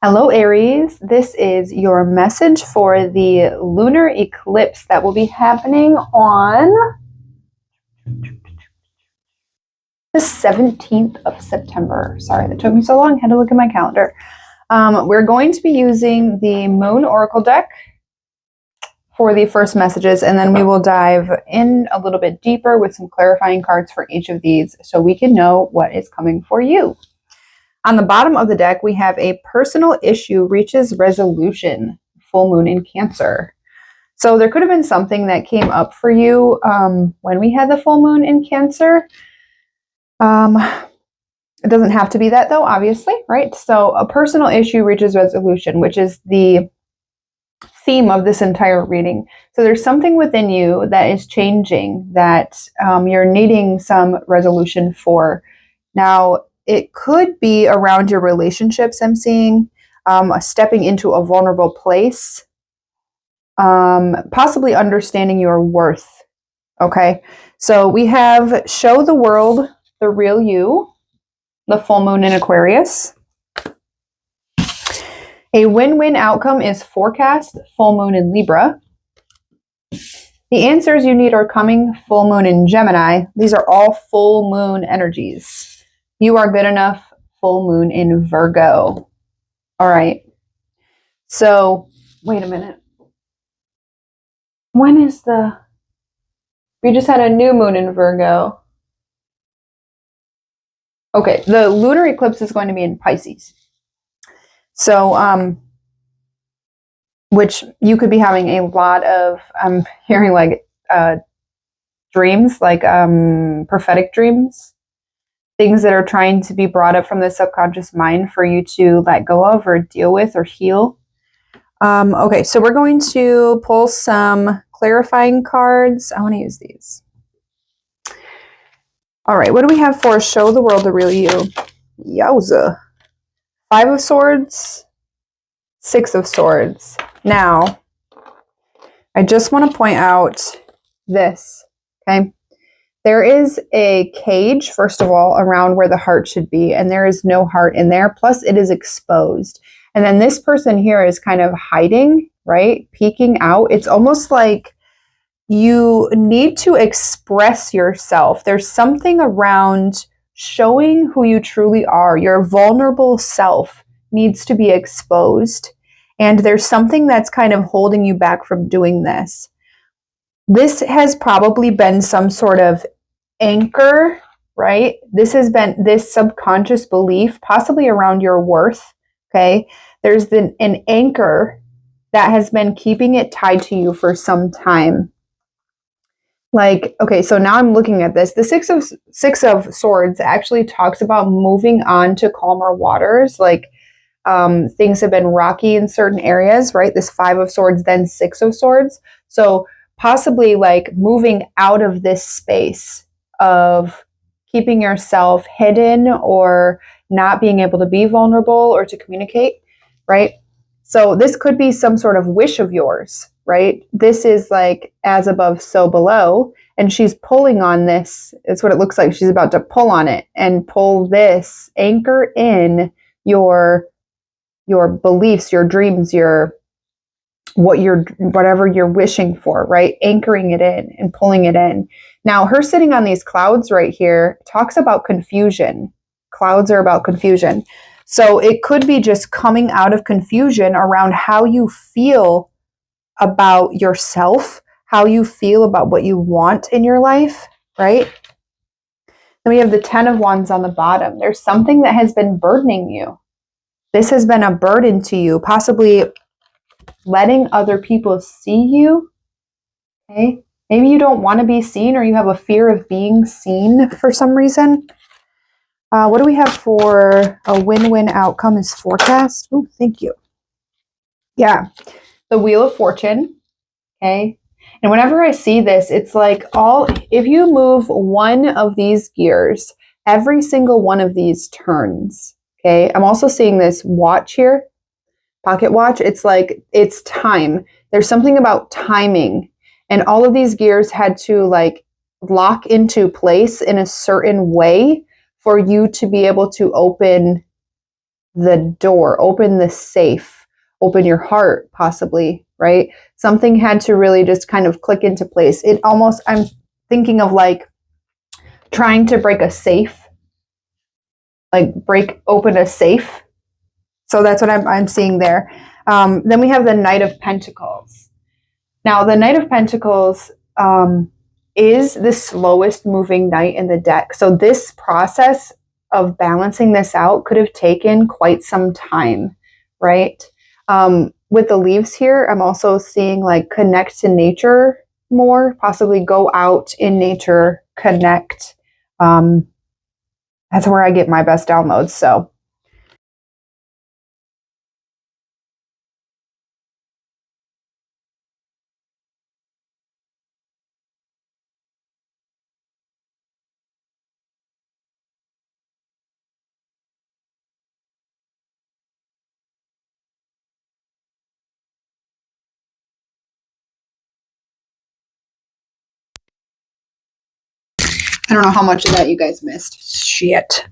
Hello, Aries. This is your message for the lunar eclipse that will be happening on the 17th of September. Sorry, that took me so long. I had to look at my calendar. We're going to be using the Moon Oracle deck for the first messages, and then we will dive in a little bit deeper with some clarifying cards for each of these so we can know what is coming for you. On the bottom of the deck, we have a personal issue reaches resolution, full moon in Cancer. So there could have been something that came up for you when we had the full moon in Cancer. It doesn't have to be that though, obviously, right? So a personal issue reaches resolution, which is the theme of this entire reading. So there's something within you that is changing that you're needing some resolution for. Now, it could be around your relationships, I'm seeing, stepping into a vulnerable place, possibly understanding your worth, okay? So we have show the world the real you, the full moon in Aquarius. A win-win outcome is forecast, full moon in Libra. The answers you need are coming, full moon in Gemini. These are all full moon energies. You are good enough, full moon in Virgo. All right. So, wait a minute. When is we just had a new moon in Virgo. Okay, the lunar eclipse is going to be in Pisces. So, which you could be having a lot of, I'm hearing like dreams, like prophetic dreams. Things that are trying to be brought up from the subconscious mind for you to let go of or deal with or heal. Okay, so we're going to pull some clarifying cards. I want to use these. All right, what do we have for show the world the real you? Yowza. 5 of Swords, 6 of Swords. Now, I just want to point out this, okay? There is a cage, first of all, around where the heart should be, and there is no heart in there. Plus, it is exposed. And then this person here is kind of hiding, right? Peeking out. It's almost like you need to express yourself. There's something around showing who you truly are. Your vulnerable self needs to be exposed. And there's something that's kind of holding you back from doing this. This has probably been some sort of anchor, right? This has been this subconscious belief, possibly around your worth, okay? There's been an anchor that has been keeping it tied to you for some time. Like, okay, so now I'm looking at this. The six of Swords actually talks about moving on to calmer waters, like things have been rocky in certain areas, right? This 5 of Swords, then 6 of Swords. So possibly like moving out of this space of keeping yourself hidden or not being able to be vulnerable or to communicate, right? So this could be some sort of wish of yours, right? This is like as above, so below, and she's pulling on this. It's what it looks like. She's about to pull on it and pull this, anchor in your beliefs, your dreams, whatever you're wishing for, right? Anchoring it in and pulling it in. Now, her sitting on these clouds right here talks about confusion. Clouds are about confusion. So it could be just coming out of confusion around how you feel about yourself, how you feel about what you want in your life, right? Then we have the 10 of Wands on the bottom. There's something that has been burdening you. This has been a burden to you, possibly letting other people see you, okay? Maybe you don't want to be seen or you have a fear of being seen for some reason. What do we have for a win-win outcome is forecast? Oh, thank you. Yeah, the Wheel of Fortune, okay? And whenever I see this, it's like if you move one of these gears, every single one of these turns, okay? I'm also seeing this watch here, pocket watch. It's like, it's time. There's something about timing. And all of these gears had to like lock into place in a certain way for you to be able to open the door, open the safe, open your heart, possibly, right? Something had to really just kind of click into place. It almost, I'm thinking of like trying to break a safe, like break open a safe. So that's what I'm seeing there. Then we have the Knight of Pentacles. Now, the Knight of Pentacles is the slowest moving knight in the deck. So this process of balancing this out could have taken quite some time, right? With the leaves here, I'm also seeing like connect to nature more, possibly go out in nature, connect. That's where I get my best downloads. So I don't know how much of that you guys missed. Shit.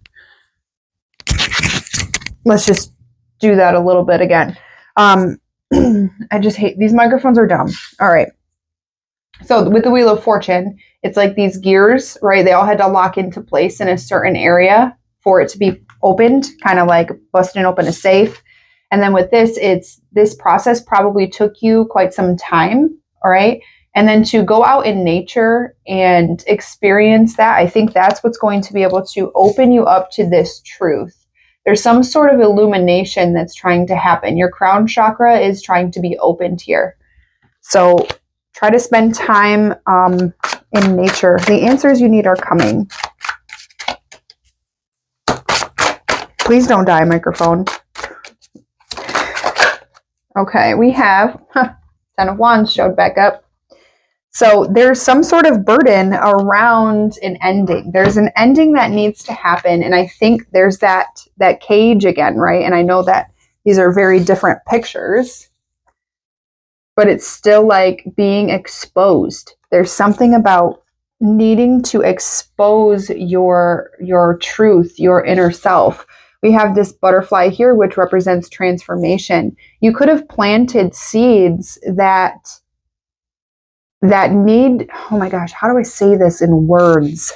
Let's just do that a little bit again. I just hate these microphones are dumb. All right. So with the Wheel of Fortune, it's like these gears, right? They all had to lock into place in a certain area for it to be opened, kind of like busting open a safe. And then with this, it's this process probably took you quite some time. All right. And then to go out in nature and experience that, I think that's what's going to be able to open you up to this truth. There's some sort of illumination that's trying to happen. Your crown chakra is trying to be opened here. So try to spend time in nature. The answers you need are coming. Please don't die, microphone. Okay, we have Ten of Wands showed back up. So there's some sort of burden around an ending. There's an ending that needs to happen. And I think there's that cage again, right? And I know that these are very different pictures, but it's still like being exposed. There's something about needing to expose your truth, your inner self. We have this butterfly here, which represents transformation. You could have planted seeds that need, oh my gosh, how do I say this in words?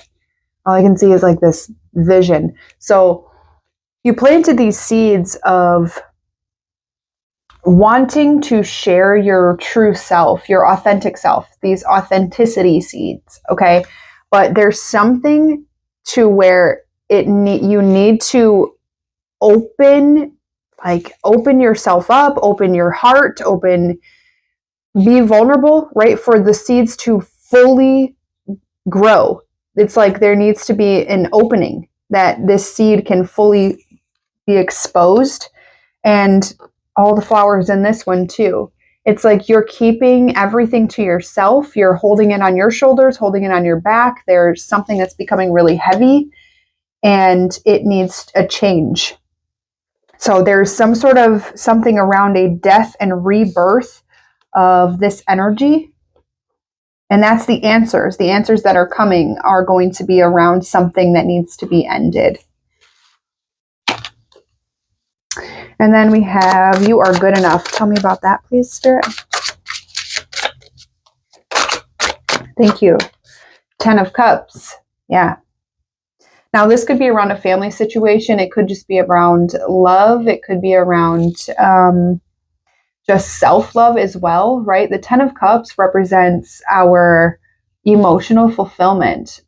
All I can see is like this vision. So you planted these seeds of wanting to share your true self, your authentic self, these authenticity seeds, okay? But there's something to where you need to open yourself up, open your heart, be vulnerable, right? For the seeds to fully grow. It's like there needs to be an opening that this seed can fully be exposed, and all the flowers in this one too. It's like you're keeping everything to yourself. You're holding it on your shoulders, holding it on your back. There's something that's becoming really heavy and it needs a change. So there's some sort of something around a death and rebirth of this energy. And that's the answers. The answers that are coming are going to be around something that needs to be ended. And then we have, you are good enough. Tell me about that, please, Spirit. Thank you. 10 of Cups. Yeah. Now, this could be around a family situation. It could just be around love. It could be around just self-love as well, right? The 10 of Cups represents our emotional fulfillment,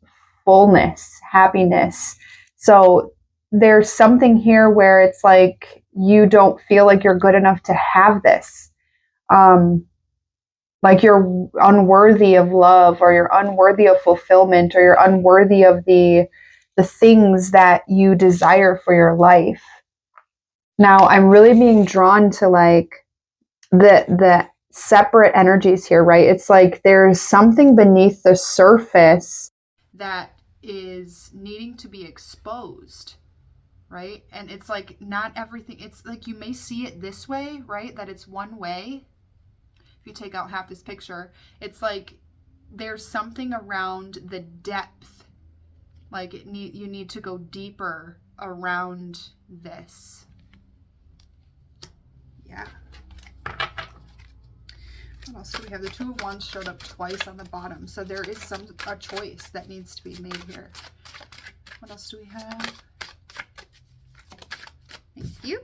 fullness, happiness. So there's something here where it's like you don't feel like you're good enough to have this. Like you're unworthy of love, or you're unworthy of fulfillment, or you're unworthy of the things that you desire for your life. Now, I'm really being drawn to like the separate energies here, right? It's like there's something beneath the surface that is needing to be exposed, right? And it's like not everything, it's like you may see it this way, right? That it's one way. If you take out half this picture, it's like there's something around the depth, like you need to go deeper around this. What else do we have? The Two of Wands showed up twice on the bottom. So there is a choice that needs to be made here. What else do we have? Thank you.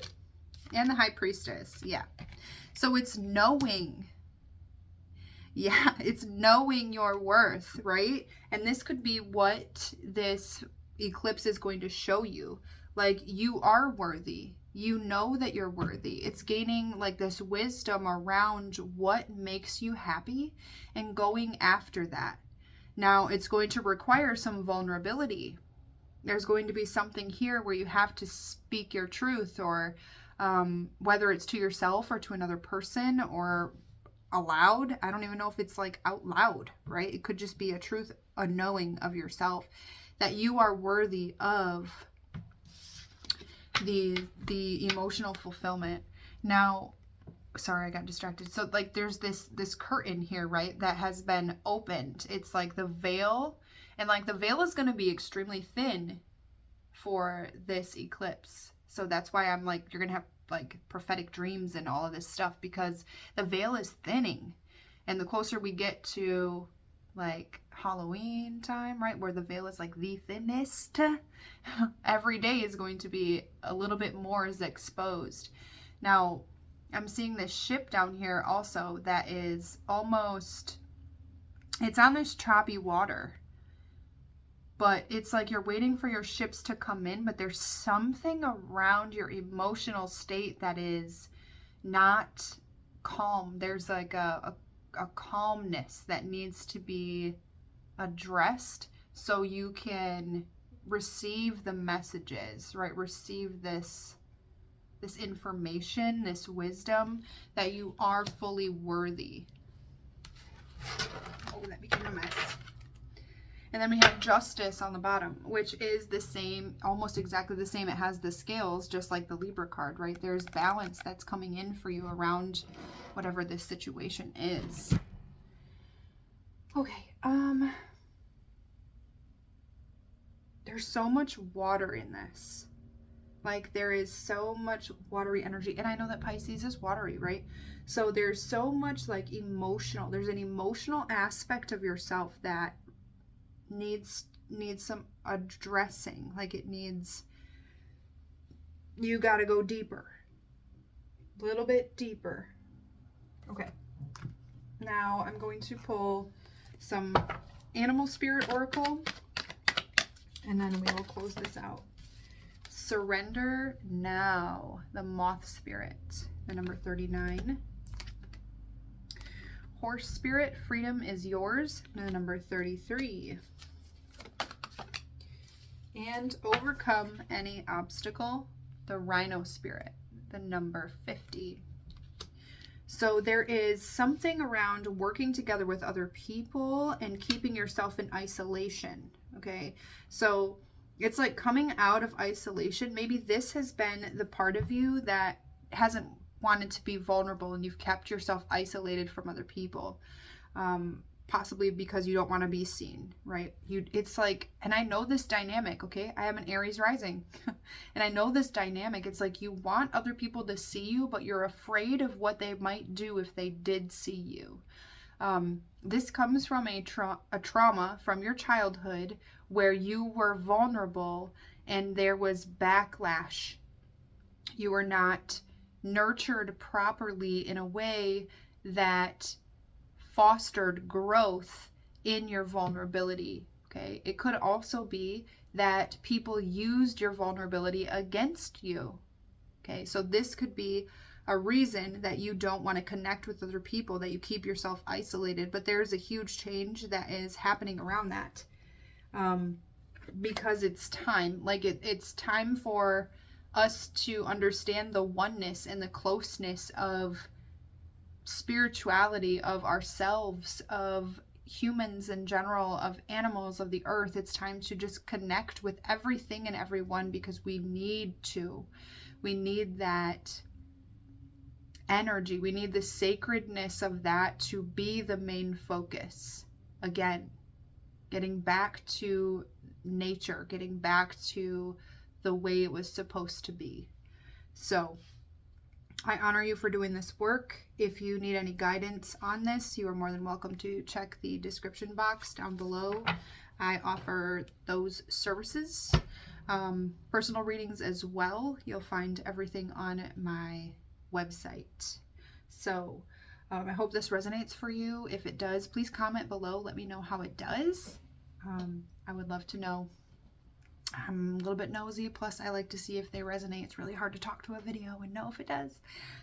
And the High Priestess. Yeah. So it's knowing. Yeah, it's knowing your worth, right? And this could be what this eclipse is going to show you. Like, you are worthy. You know that you're worthy. It's gaining like this wisdom around what makes you happy and going after that. Now, it's going to require some vulnerability. There's going to be something here where you have to speak your truth, or whether it's to yourself or to another person or aloud. I don't even know if it's like out loud, right? It could just be a truth, a knowing of yourself that you are worthy of the emotional fulfillment. Now, sorry, I got distracted. So like there's this curtain here, right, that has been opened. It's like the veil, and like the veil is going to be extremely thin for this eclipse. So that's why I'm like, you're going to have like prophetic dreams and all of this stuff, because the veil is thinning. And the closer we get to like Halloween time, right, where the veil is like the thinnest, every day is going to be a little bit more is exposed. Now, I'm seeing this ship down here also that is almost, it's on this choppy water. But it's like you're waiting for your ships to come in, but there's something around your emotional state that is not calm. There's like a calmness that needs to be addressed so you can receive the messages, right? Receive this information, this wisdom, that you are fully worthy. Oh, that became a mess. And then we have Justice on the bottom, which is the same, almost exactly the same. It has the scales, just like the Libra card, right? There's balance that's coming in for you around whatever this situation is. Okay, there's so much water in this. Like, there is so much watery energy. And I know that Pisces is watery, right? So there's so much like emotional, there's an emotional aspect of yourself that needs some addressing. Like, it needs, you got to go deeper, a little bit deeper. Okay, now I'm going to pull some Animal Spirit Oracle, and then we will close this out. Surrender Now, the Moth Spirit, the number 39. Horse Spirit, Freedom is Yours, the number 33. And Overcome Any Obstacle, the Rhino Spirit, the number 50. So there is something around working together with other people and keeping yourself in isolation, okay? So it's like coming out of isolation. Maybe this has been the part of you that hasn't wanted to be vulnerable, and you've kept yourself isolated from other people. Possibly because you don't want to be seen, right? It's like, and I know this dynamic, okay? I am an Aries rising, and I know this dynamic. It's like you want other people to see you, but you're afraid of what they might do if they did see you. This comes from a trauma from your childhood where you were vulnerable and there was backlash. You were not nurtured properly in a way that fostered growth in your vulnerability, okay? It could also be that people used your vulnerability against you, okay? So this could be a reason that you don't want to connect with other people, that you keep yourself isolated, but there's a huge change that is happening around that, because it's time. Like, it's time for us to understand the oneness and the closeness of spirituality, of ourselves, of humans in general, of animals, of the earth. It's time to just connect with everything and everyone, because we need to. We need that energy. We need the sacredness of that to be the main focus. Again, getting back to nature, getting back to the way it was supposed to be. So I honor you for doing this work. If you need any guidance on this, you are more than welcome to check the description box down below. I offer those services, personal readings as well. You'll find everything on my website. So I hope this resonates for you. If it does, please comment below. Let me know how it does. I would love to know. I'm a little bit nosy, plus I like to see if they resonate. It's really hard to talk to a video and know if it does.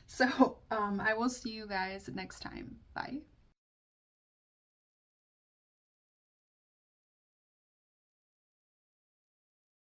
So I will see you guys next time. Bye.